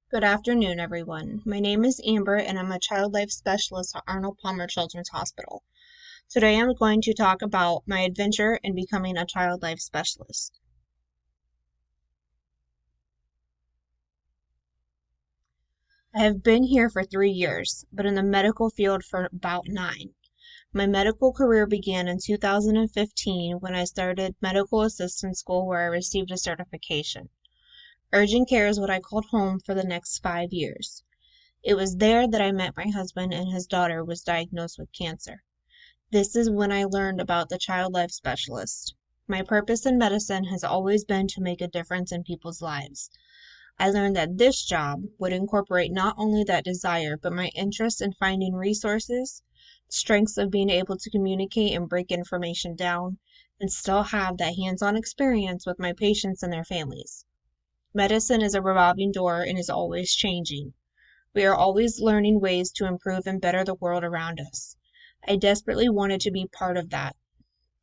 Good afternoon, everyone. My name is Amber, and I'm a child life specialist at Arnold Palmer Children's Hospital. Today, I'm going to talk about my adventure in becoming a child life specialist. I have been here for 3 years, but in the medical field for about 9. My medical career began in 2015 when I started medical assistant school where I received a certification. Urgent care is what I called home for the next 5 years. It was there that I met my husband and his daughter was diagnosed with cancer. This is when I learned about the child life specialist. My purpose in medicine has always been to make a difference in people's lives. I learned that this job would incorporate not only that desire, but my interest in finding resources, strengths of being able to communicate and break information down, and still have that hands-on experience with my patients and their families. Medicine is a revolving door and is always changing. We are always learning ways to improve and better the world around us. I desperately wanted to be part of that,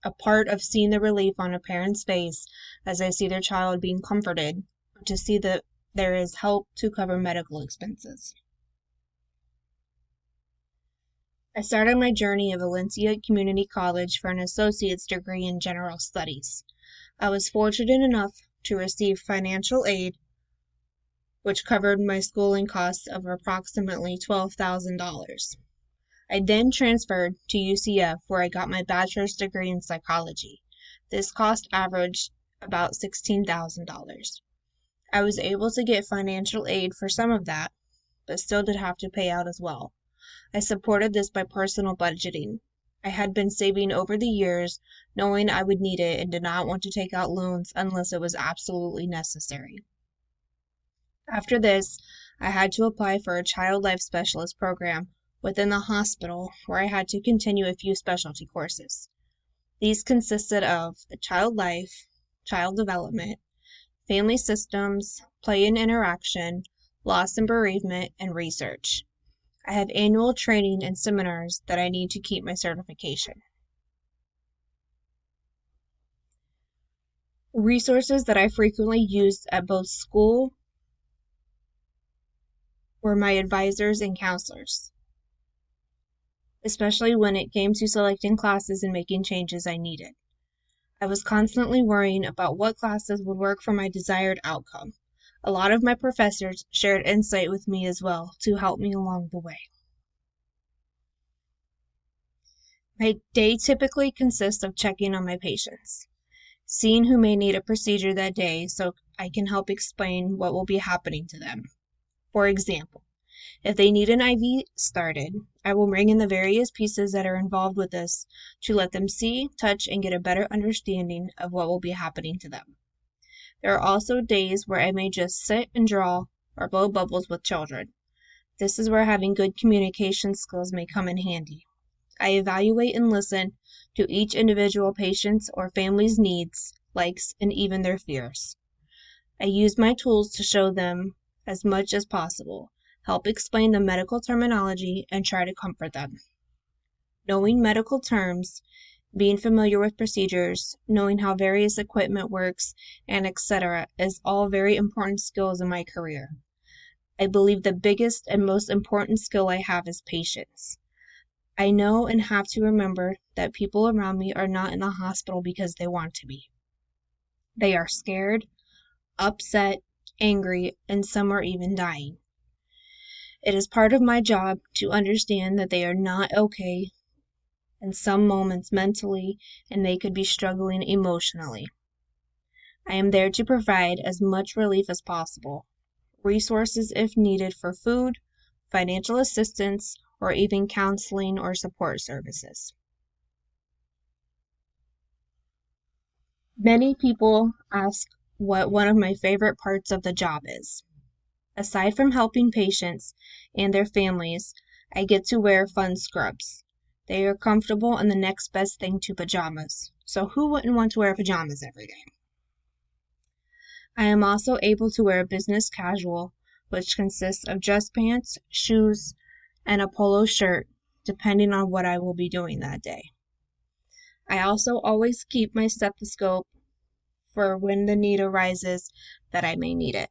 a part of seeing the relief on a parent's face as they see their child being comforted, to see that there is help to cover medical expenses. I started my journey at Valencia Community College for an associate's degree in general studies. I was fortunate enough to receive financial aid, which covered my schooling costs of approximately $12,000. I then transferred to UCF where I got my bachelor's degree in psychology. This cost averaged about $16,000. I was able to get financial aid for some of that, but still did have to pay out as well. I supported this by personal budgeting. I had been saving over the years, knowing I would need it and did not want to take out loans unless it was absolutely necessary. After this, I had to apply for a child life specialist program within the hospital where I had to continue a few specialty courses. These consisted of child life, child development, family systems, play and interaction, loss and bereavement, and research. I have annual training and seminars that I need to keep my certification. Resources that I frequently used at both school were my advisors and counselors, especially when it came to selecting classes and making changes I needed. I was constantly worrying about what classes would work for my desired outcome. A lot of my professors shared insight with me as well to help me along the way. My day typically consists of checking on my patients, seeing who may need a procedure that day so I can help explain what will be happening to them. For example, if they need an IV started, I will bring in the various pieces that are involved with this to let them see, touch, and get a better understanding of what will be happening to them. There are also days where I may just sit and draw or blow bubbles with children. This is where having good communication skills may come in handy. I evaluate and listen to each individual patient's or family's needs, likes, and even their fears. I use my tools to show them as much as possible, help explain the medical terminology, and try to comfort them. Knowing medical terms, being familiar with procedures, knowing how various equipment works, and etc. is all very important skills in my career. I believe the biggest and most important skill I have is patience. I know and have to remember that people around me are not in the hospital because they want to be. They are scared, upset, angry, and some are even dying. It is part of my job to understand that they are not okay in some moments mentally and they could be struggling emotionally. I am there to provide as much relief as possible, resources if needed for food, financial assistance, or even counseling or support services. Many people ask what one of my favorite parts of the job is. Aside from helping patients and their families, I get to wear fun scrubs. They are comfortable and the next best thing to pajamas. So who wouldn't want to wear pajamas every day? I am also able to wear business casual, which consists of dress pants, shoes, and a polo shirt, depending on what I will be doing that day. I also always keep my stethoscope for when the need arises that I may need it.